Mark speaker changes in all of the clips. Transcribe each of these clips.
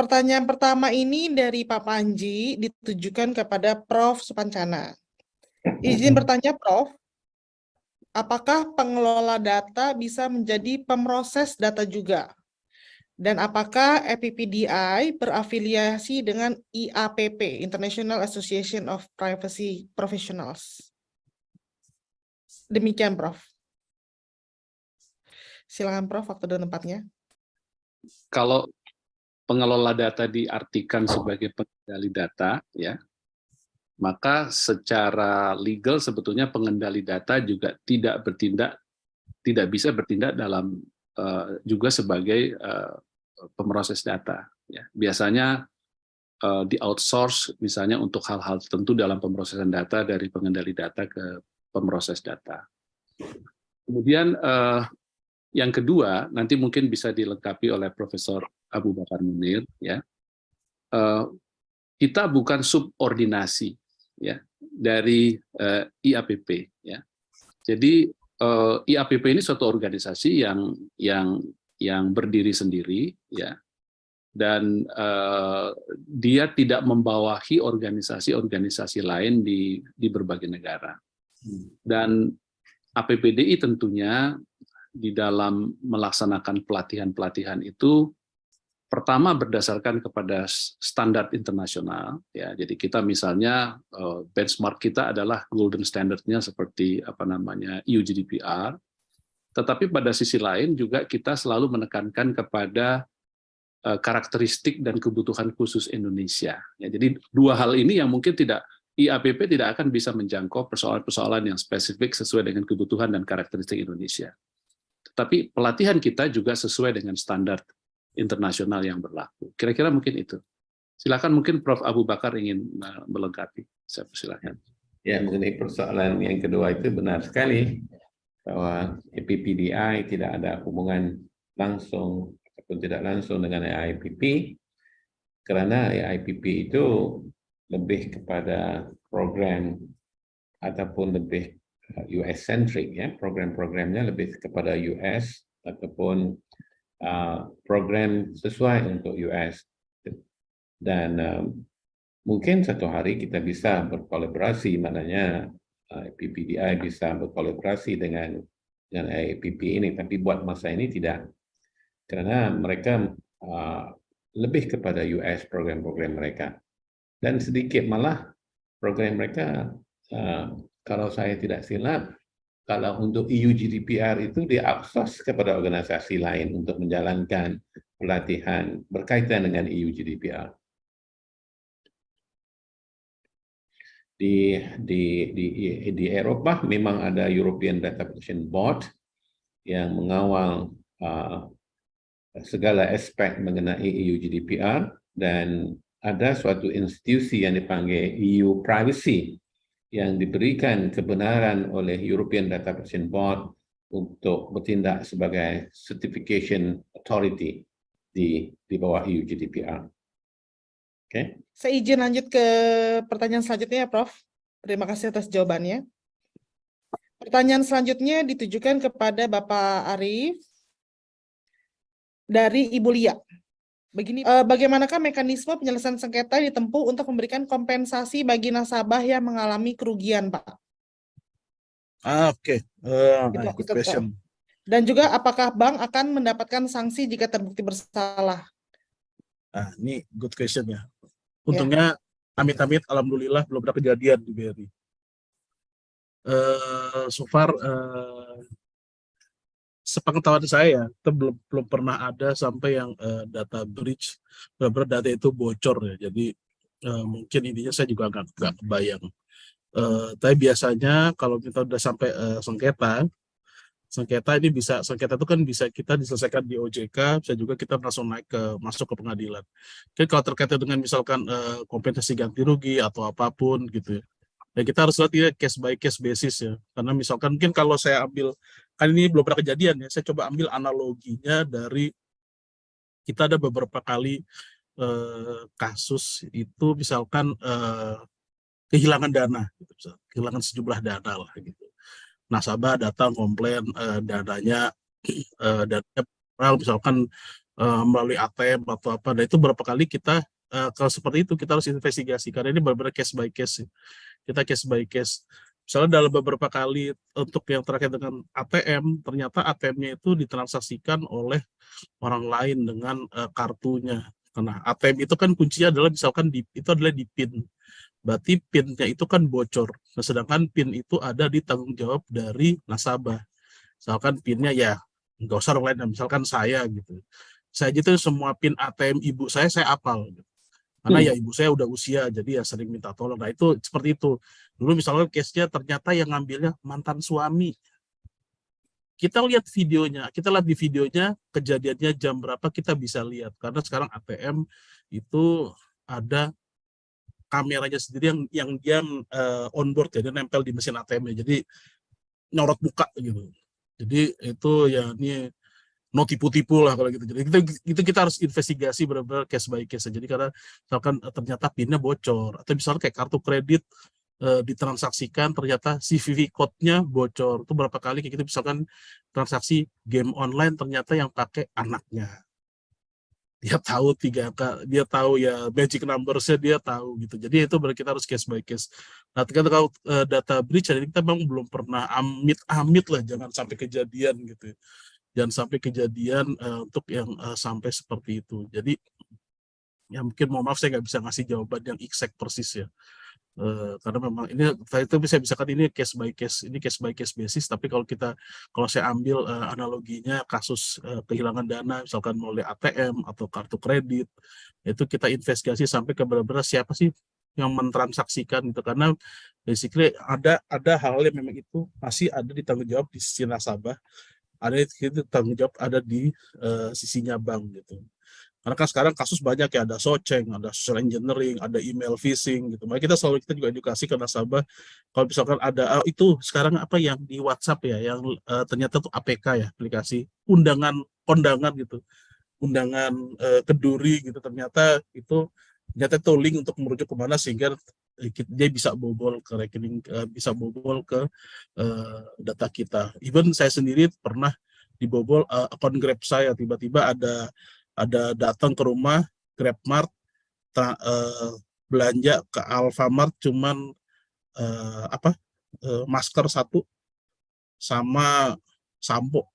Speaker 1: Pertanyaan pertama ini dari Pak Panji ditujukan kepada Prof. Supancana. Izin bertanya, Prof. Apakah pengelola data bisa menjadi pemroses data juga? Dan apakah EPPDI berafiliasi dengan IAPP, International Association of Privacy Professionals? Demikian, Prof. Silakan, Prof, waktu dan tempatnya.
Speaker 2: Kalau pengelola data diartikan sebagai pengendali data, ya, maka secara legal sebetulnya pengendali data juga tidak bisa bertindak dalam juga sebagai pemroses data. Ya. Biasanya di outsource misalnya untuk hal-hal tertentu dalam pemrosesan data dari pengendali data ke pemroses data. Kemudian yang kedua nanti mungkin bisa dilengkapi oleh Profesor Abu Bakar Munir. Ya, kita bukan subordinasi ya dari IAPP. Ya, jadi IAPP ini suatu organisasi yang berdiri sendiri, ya, dan dia tidak membawahi organisasi-organisasi lain di berbagai negara. Dan APPDI tentunya di dalam melaksanakan pelatihan-pelatihan itu pertama berdasarkan kepada standar internasional, ya. Jadi kita misalnya benchmark kita adalah golden standardnya seperti EU GDPR. Tetapi pada sisi lain juga kita selalu menekankan kepada karakteristik dan kebutuhan khusus Indonesia. Ya, jadi dua hal ini yang mungkin IAPP tidak akan bisa menjangkau persoalan-persoalan yang spesifik sesuai dengan kebutuhan dan karakteristik Indonesia. Tetapi pelatihan kita juga sesuai dengan standar internasional yang berlaku. Kira-kira mungkin itu. Silakan, mungkin Prof. Abu Bakar ingin melengkapi. Saya persilakan.
Speaker 3: Ya, mengenai persoalan yang kedua itu benar sekali bahwa EPPDI tidak ada hubungan langsung ataupun tidak langsung dengan IAPP, karena IAPP itu lebih kepada program ataupun lebih US-centric, ya, program-programnya lebih kepada US ataupun program sesuai untuk US. Dan mungkin satu hari kita bisa berkolaborasi, maknanya EPPDI bisa berkolaborasi dengan IAPP ini, tapi buat masa ini tidak, karena mereka lebih kepada US program-program mereka, dan sedikit malah program mereka, kalau saya tidak silap, kalau untuk EU GDPR itu diakses kepada organisasi lain untuk menjalankan pelatihan berkaitan dengan EU GDPR. Di Eropa memang ada European Data Protection Board yang mengawal segala aspek mengenai EU GDPR, dan ada suatu institusi yang dipanggil EU Privacy yang diberikan kebenaran oleh European Data Protection Board untuk bertindak sebagai certification authority di bawah EU GDPR. Oke.
Speaker 1: Saya izin lanjut ke pertanyaan selanjutnya, Prof. Terima kasih atas jawabannya. Pertanyaan selanjutnya ditujukan kepada Bapak Arief dari Ibu Lia. Begini, bagaimanakah mekanisme penyelesaian sengketa ditempuh untuk memberikan kompensasi bagi nasabah yang mengalami kerugian, Pak?
Speaker 4: Oke. Good question.
Speaker 1: Dan juga apakah bank akan mendapatkan sanksi jika terbukti bersalah?
Speaker 4: Ini good question ya. Untungnya amit-amit, alhamdulillah belum ada kejadian di BRI. So far, sepengetahuan saya, itu belum pernah ada sampai yang data breach, benar-benar data itu bocor ya. Jadi mungkin intinya saya juga nggak kebayang. Tapi biasanya kalau kita udah sampai sengketa ini sengketa itu kan bisa kita diselesaikan di OJK, bisa juga kita langsung masuk ke pengadilan. Jadi kalau terkait dengan misalkan kompensasi ganti rugi atau apapun gitu ya, ya kita harus lihat ya case by case basis ya. Karena misalkan mungkin kalau saya ambil, kan ini belum pernah kejadian ya, saya coba ambil analoginya dari kita ada beberapa kali kasus itu misalkan kehilangan dana, gitu, kehilangan sejumlah dana lah gitu. Nasabah datang komplain dananya misalkan melalui ATM atau apa. Dan itu berapa kali kita kalau seperti itu kita harus investigasi karena ini benar-benar case by case. Kita case by case. Misalnya dalam beberapa kali untuk yang terkait dengan ATM, ternyata ATM-nya itu ditransaksikan oleh orang lain dengan kartunya. Karena ATM itu kan kuncinya adalah misalkan itu adalah di PIN. Berarti PIN-nya itu kan bocor. Nah, sedangkan PIN itu ada di tanggung jawab dari nasabah. Misalkan PIN-nya ya nggak usah orang lain, misalkan saya gitu. Saya gitu semua PIN ATM ibu saya hafal. Gitu. Karena ya ibu saya udah usia, jadi ya sering minta tolong. Nah itu seperti itu. Dulu misalnya case-nya ternyata yang ngambilnya mantan suami. Kita lihat di videonya kejadiannya jam berapa kita bisa lihat. Karena sekarang ATM itu ada kameranya sendiri yang dia onboard, jadi nempel di mesin ATM-nya. Jadi nyorot buka gitu. Jadi itu ya ini no tipu-tipu lah kalau gitu. Jadi kita harus investigasi benar-benar case by case. Jadi karena misalkan ternyata PIN-nya bocor atau misalnya kayak kartu kredit ditransaksikan ternyata CVV code-nya bocor. Itu berapa kali kayak gitu misalkan transaksi game online ternyata yang pakai anaknya. Dia tahu 3 dia tahu ya magic numbers-nya dia tahu gitu. Jadi itu berarti kita harus case by case. Nah, kalau data breach jadi kita memang belum pernah amit-amit lah jangan sampai kejadian gitu. Jangan sampai kejadian untuk yang sampai seperti itu. Jadi ya mungkin mohon maaf saya nggak bisa ngasih jawaban yang exact persis ya. Karena memang ini itu bisa kan ini case by case basis. Tapi kalau saya ambil analoginya kasus kehilangan dana misalkan melalui ATM atau kartu kredit itu kita investigasi sampai ke benar-benar siapa sih yang mentransaksikan itu karena basically ada hal yang memang itu masih ada di tanggung jawab di sisi nasabah, ada itu tanggung jawab ada di sisinya bank gitu. Karena kan sekarang kasus banyak ya, ada soceng, ada social engineering, ada email phishing gitu. Makanya kita juga edukasi ke nasabah kalau misalkan ada itu sekarang apa yang di WhatsApp ya yang ternyata tuh APK ya, aplikasi kondangan gitu. Undangan keduri gitu ternyata itu link untuk merujuk kemana sehingga dia bisa bobol ke rekening, bisa bobol ke data kita. Even saya sendiri pernah dibobol akun Grab saya, tiba-tiba ada datang ke rumah GrabMart belanja ke Alfamart cuman masker 1 sama sampo.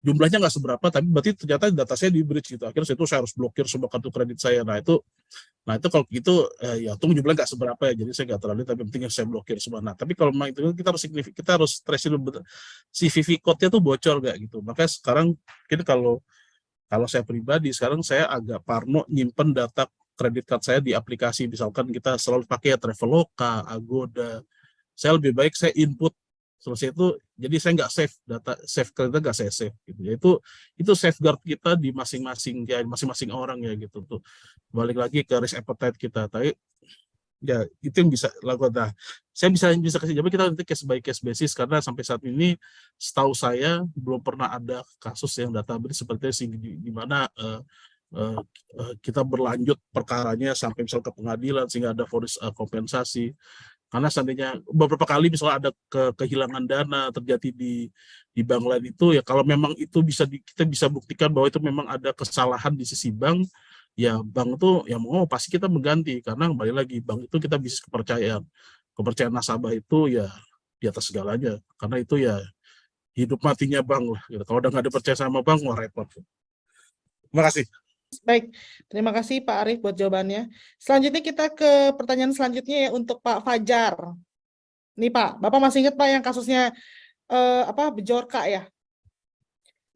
Speaker 4: Jumlahnya nggak seberapa, tapi berarti ternyata data saya di breach gitu. Akhirnya saya harus blokir semua kartu kredit saya. Nah itu kalau gitu ya untung jumlahnya nggak seberapa ya, jadi saya nggak terlalu, tapi pentingnya saya blokir semua. Nah tapi kalau memang itu kita harus trace dulu CVV code-nya tuh bocor nggak gitu. Makanya sekarang mungkin kalau saya pribadi sekarang saya agak parno nyimpen data kredit card saya di aplikasi. Misalkan kita selalu pakai Traveloka, Agoda. Saya lebih baik saya input selesai itu, jadi saya nggak save kreditnya nggak saya save gitu ya. Itu safeguard kita di masing-masing orang ya gitu tuh. Balik lagi ke risk appetite kita. Tapi ya itu yang bisa lakukan. Nah, saya bisa kasih jawaban kita nanti case by case basis karena sampai saat ini setahu saya belum pernah ada kasus yang data breach seperti di mana kita berlanjut perkaranya sampai misal ke pengadilan sehingga ada vonis kompensasi. Karena seandainya beberapa kali misalnya ada kehilangan dana terjadi di bank lain itu ya kalau memang itu kita bisa buktikan bahwa itu memang ada kesalahan di sisi bank, ya bank itu ya mau pasti kita mengganti karena kembali lagi bank itu kita bisa kepercayaan nasabah itu ya di atas segalanya karena itu ya hidup matinya bank lah gitu. Kalau udah nggak ada percaya sama bank wah repot. Terima kasih.
Speaker 1: Baik, terima kasih Pak Arief buat jawabannya. Selanjutnya kita ke pertanyaan selanjutnya ya untuk Pak Fajar. Nih Pak, Bapak masih ingat Pak yang kasusnya Bejorka ya?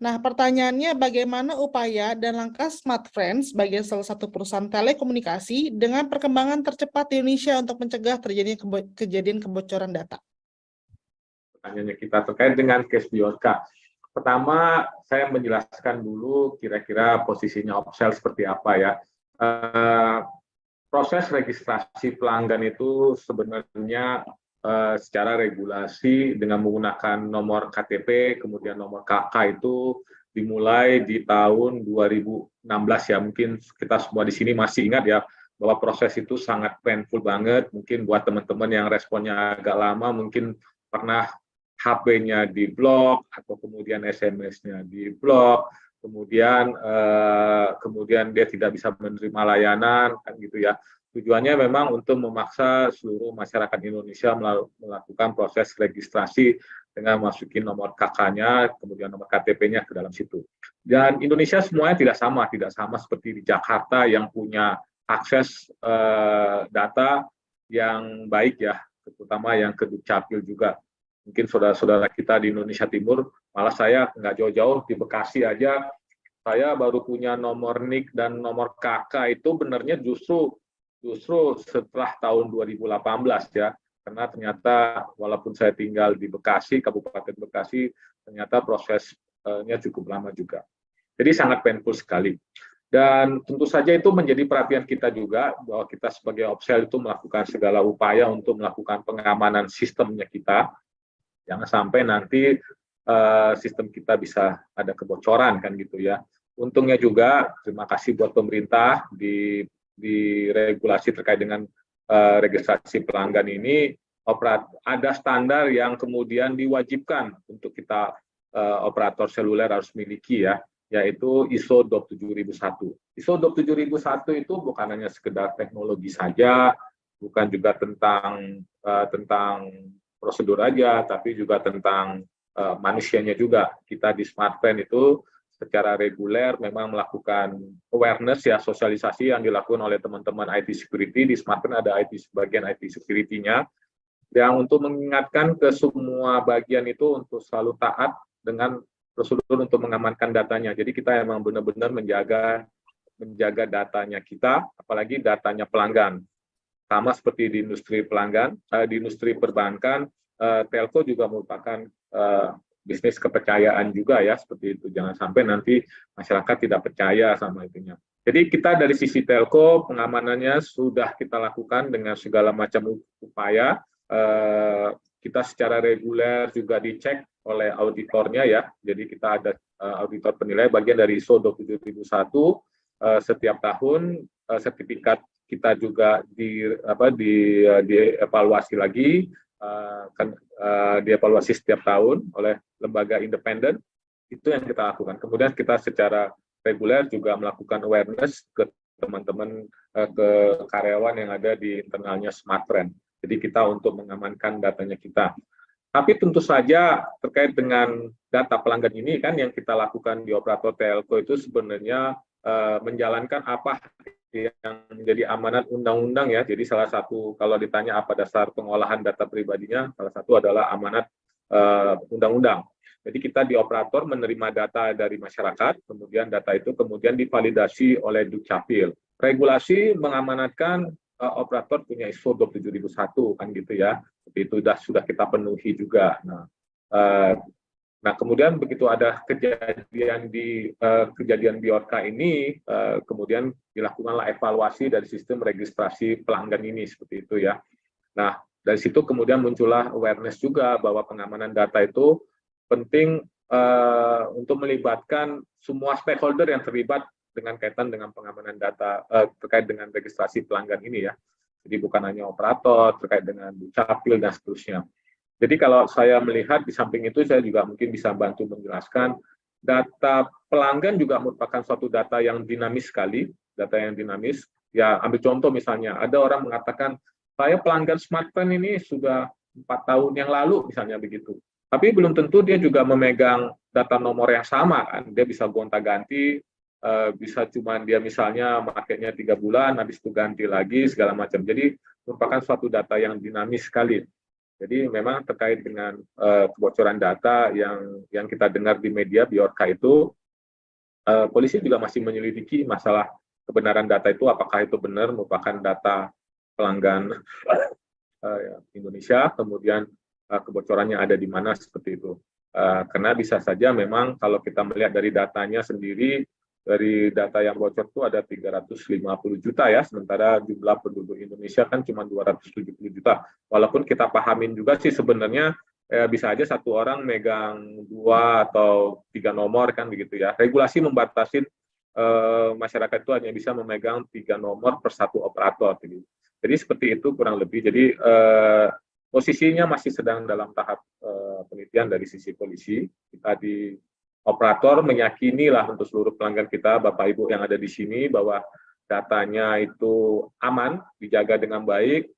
Speaker 1: Nah, pertanyaannya bagaimana upaya dan langkah SmartFriend sebagai salah satu perusahaan telekomunikasi dengan perkembangan tercepat di Indonesia untuk mencegah terjadinya kejadian kebocoran data?
Speaker 3: Pertanyaannya kita terkait dengan case Bejorka. Pertama, saya menjelaskan dulu kira-kira posisinya Opsel seperti apa ya. Proses registrasi pelanggan itu sebenarnya secara regulasi dengan menggunakan nomor KTP, kemudian nomor KK itu dimulai di tahun 2016 ya. Mungkin kita semua di sini masih ingat ya bahwa proses itu sangat painful banget. Mungkin buat teman-teman yang responnya agak lama, mungkin pernah HP-nya diblok atau kemudian SMS-nya diblok
Speaker 5: kemudian dia tidak bisa menerima layanan, kan gitu ya. Tujuannya memang untuk memaksa seluruh masyarakat Indonesia melakukan proses registrasi dengan masukin nomor KK-nya, kemudian nomor KTP-nya ke dalam situ. Dan Indonesia semuanya tidak sama seperti di Jakarta yang punya akses data yang baik ya, terutama yang ke Dukcapil juga. Mungkin saudara-saudara kita di Indonesia Timur, malah saya nggak jauh-jauh di Bekasi aja, saya baru punya nomor NIK dan nomor KK itu benarnya justru setelah tahun 2018 ya, karena ternyata walaupun saya tinggal di Bekasi, Kabupaten Bekasi, ternyata prosesnya cukup lama juga. Jadi sangat painful sekali. Dan tentu saja itu menjadi perhatian kita juga, bahwa kita sebagai Opsel itu melakukan segala upaya untuk melakukan pengamanan sistemnya kita. Jangan sampai nanti sistem kita bisa ada kebocoran kan gitu ya. Untungnya juga, terima kasih buat pemerintah di regulasi terkait dengan registrasi pelanggan ini, ada standar yang kemudian diwajibkan untuk kita operator seluler harus miliki ya, yaitu ISO 27001. ISO 27001 itu bukan hanya sekedar teknologi saja, bukan juga tentang prosedur aja, tapi juga tentang manusianya juga. Kita di Smartfren itu secara reguler memang melakukan awareness ya, sosialisasi yang dilakukan oleh teman-teman IT security. Di Smartfren ada bagian IT security-nya yang untuk mengingatkan ke semua bagian itu untuk selalu taat dengan prosedur untuk mengamankan datanya. Jadi kita memang benar-benar menjaga datanya kita, apalagi datanya pelanggan. Sama seperti di industri di industri perbankan, telco juga merupakan bisnis kepercayaan juga ya, seperti itu. Jangan sampai nanti masyarakat tidak percaya sama itunya. Jadi kita dari sisi telco, pengamanannya sudah kita lakukan dengan segala macam upaya. Kita secara reguler juga dicek oleh auditornya ya. Jadi kita ada auditor penilai bagian dari ISO 27001 setiap tahun. Sertifikat kita juga dievaluasi lagi, dievaluasi setiap tahun oleh lembaga independen. Itu yang kita lakukan. Kemudian kita secara reguler juga melakukan awareness ke teman-teman, ke karyawan yang ada di internalnya Smartfren. Jadi kita untuk mengamankan datanya kita. Tapi tentu saja terkait dengan data pelanggan ini kan yang kita lakukan di operator telco itu sebenarnya menjalankan apa yang menjadi amanat undang-undang ya. Jadi salah satu, kalau ditanya apa dasar pengolahan data pribadinya, salah satu adalah amanat undang-undang. Jadi kita di operator menerima data dari masyarakat, kemudian data itu kemudian divalidasi oleh Dukcapil. Regulasi mengamanatkan operator punya ISO 27001 kan gitu ya. Itu sudah kita penuhi juga. Nah, kemudian begitu ada kejadian Biorka ini, kemudian dilakukanlah evaluasi dari sistem registrasi pelanggan ini seperti itu ya. Nah, dari situ kemudian muncullah awareness juga bahwa pengamanan data itu penting untuk melibatkan semua stakeholder yang terlibat dengan kaitan dengan pengamanan data terkait dengan registrasi pelanggan ini ya. Jadi bukan hanya operator, terkait dengan Dukcapil dan seterusnya. Jadi kalau saya melihat di samping itu, saya juga mungkin bisa bantu menjelaskan, data pelanggan juga merupakan suatu data yang dinamis sekali, data yang dinamis. Ya, ambil contoh misalnya, ada orang mengatakan, saya pelanggan Smartfren ini sudah 4 tahun yang lalu, misalnya begitu. Tapi belum tentu dia juga memegang data nomor yang sama, kan? Dia bisa gonta-ganti, bisa cuma dia misalnya makainya 3 bulan, habis itu ganti lagi, segala macam. Jadi merupakan suatu data yang dinamis sekali. Jadi memang terkait dengan kebocoran data yang kita dengar di media Biorka itu, polisi juga masih menyelidiki masalah kebenaran data itu, apakah itu benar merupakan data pelanggan Indonesia, kemudian kebocorannya ada di mana seperti itu. Karena bisa saja memang kalau kita melihat dari datanya sendiri, dari data yang bocor itu ada 350 juta ya, sementara jumlah penduduk Indonesia kan cuma 270 juta. Walaupun kita pahamin juga sih sebenarnya bisa aja satu orang megang 2 atau 3 nomor kan begitu ya. Regulasi membatasi masyarakat itu hanya bisa memegang 3 nomor per satu operator. Jadi seperti itu kurang lebih. Jadi posisinya masih sedang dalam tahap penelitian dari sisi polisi. Kita di operator meyakini lah untuk seluruh pelanggan kita, Bapak Ibu yang ada di sini, bahwa datanya itu aman, dijaga dengan baik,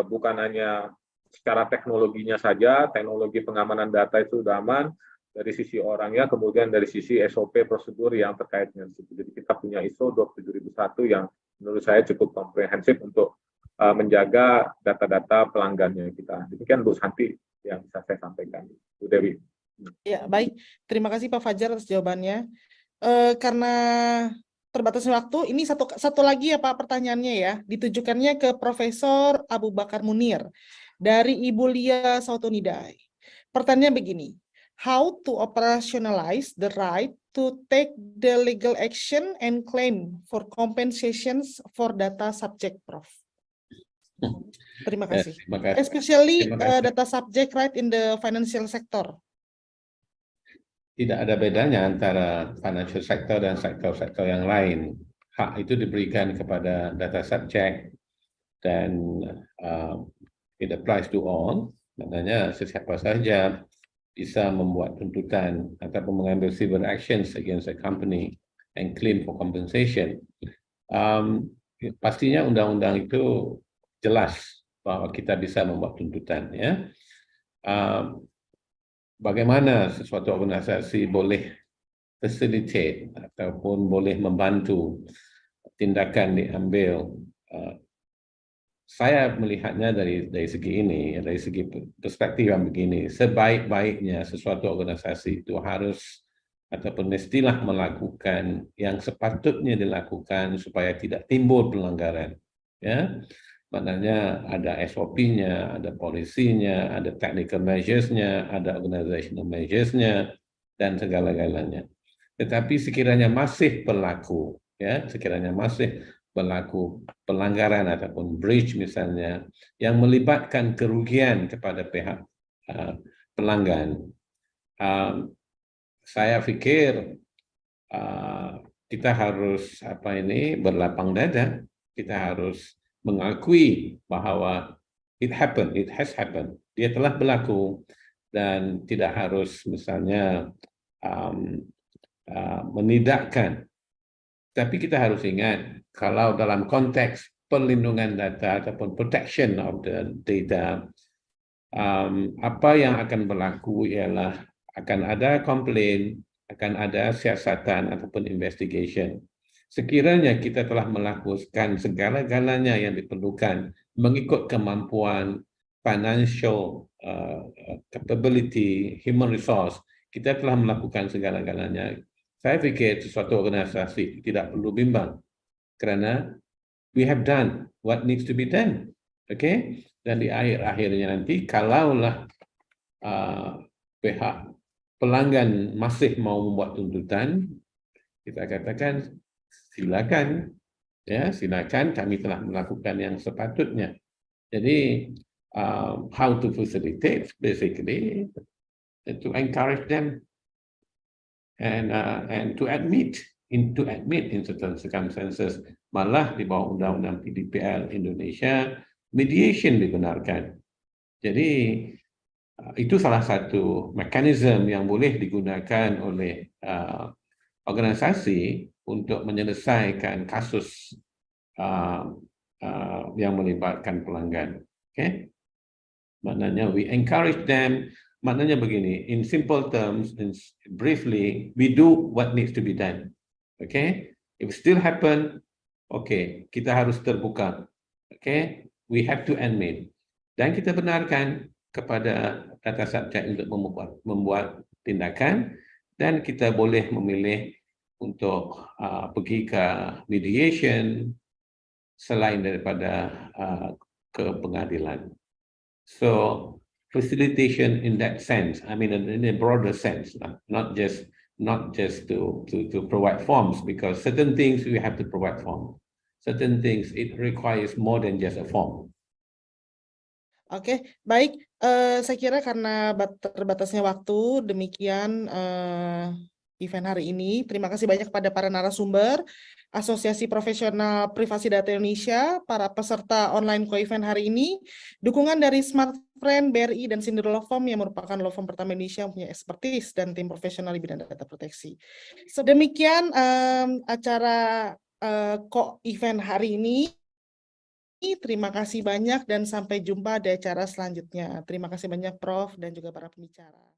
Speaker 5: bukan hanya secara teknologinya saja, teknologi pengamanan data itu sudah aman, dari sisi orangnya, kemudian dari sisi SOP prosedur yang terkait dengan itu. Jadi kita punya ISO 27001 yang menurut saya cukup komprehensif untuk menjaga data-data pelanggannya kita. Demikian Bu Santi yang bisa saya sampaikan. Bu Dewi.
Speaker 1: Ya, baik. Terima kasih Pak Fajar atas jawabannya. Karena terbatasnya waktu, ini satu lagi ya Pak pertanyaannya ya, ditujukannya ke Profesor Abu Bakar Munir dari Ibu Lia Sautonidai. Pertanyaannya begini, how to operationalize the right to take the legal action and claim for compensations for data subject, Prof? Terima kasih.
Speaker 3: Terima kasih.
Speaker 1: Especially
Speaker 3: Terima kasih.
Speaker 1: data subject right in the financial sector.
Speaker 3: Tidak ada bedanya antara financial sector dan sektor-sektor yang lain. Hak itu diberikan kepada data subject dan it applies to all. Maknanya sesiapa saja bisa membuat tuntutan ataupun mengambil civil actions against a company and claim for compensation. Pastinya undang-undang itu jelas bahwa kita bisa membuat tuntutan, ya. Bagaimana sesuatu organisasi boleh facilitate ataupun boleh membantu tindakan diambil. Saya melihatnya dari segi ini, dari segi perspektif yang begini. Sebaik-baiknya sesuatu organisasi itu harus ataupun mestilah melakukan yang sepatutnya dilakukan supaya tidak timbul pelanggaran. Ya, maknanya ada SOP-nya, ada polisinya, ada technical measures-nya, ada organizational measures-nya, dan segala-galanya. Tetapi sekiranya masih berlaku, ya, sekiranya masih berlaku pelanggaran ataupun breach misalnya, yang melibatkan kerugian kepada pihak pelanggan, saya pikir kita harus berlapang dada, kita harus mengakui bahwa it has happened, dia telah berlaku, dan tidak harus misalnya menidakkan. Tapi kita harus ingat, kalau dalam konteks perlindungan data ataupun protection of the data, apa yang akan berlaku ialah akan ada komplain, akan ada siasatan ataupun investigation. Sekiranya kita telah melakukan segala-galanya yang diperlukan mengikut kemampuan, financial capability, human resource, kita telah melakukan segala-galanya. Saya pikir sesuatu organisasi tidak perlu bimbang, kerana we have done what needs to be done. Okay? Dan di akhir-akhirnya nanti, kalaulah pihak pelanggan masih mau membuat tuntutan, kita katakan silakan, ya, silakan, kami telah melakukan yang sepatutnya. Jadi how to facilitate, basically to encourage them and to admit in certain circumstances. Malah di bawah undang-undang PDPL Indonesia, mediation dibenarkan. Jadi itu salah satu mekanisme yang boleh digunakan oleh organisasi untuk menyelesaikan kasus yang melibatkan pelanggan. Okay? Maknanya we encourage them. Maknanya begini, in simple terms, briefly, we do what needs to be done. Okay? If it still happen, okay, kita harus terbuka. Okay? We have to admit. Dan kita benarkan kepada data subjek untuk membuat tindakan, dan kita boleh memilih untuk pergi ke mediation selain daripada ke pengadilan. So facilitation in that sense, I mean in a broader sense, not just to provide forms, because certain things we have to provide forms. Certain things it requires more than just a form.
Speaker 1: Oke, baik. Saya kira karena terbatasnya waktu, demikian event hari ini. Terima kasih banyak kepada para narasumber, Asosiasi Profesional Privasi Data Indonesia, para peserta online co-event hari ini, dukungan dari Smart Friend, BRI, dan Sindir Law Firm yang merupakan law firm pertama Indonesia yang punya expertise dan tim profesional di bidang data proteksi. Sedemikian acara co-event hari ini. Terima kasih banyak dan sampai jumpa di acara selanjutnya. Terima kasih banyak Prof. dan juga para pembicara.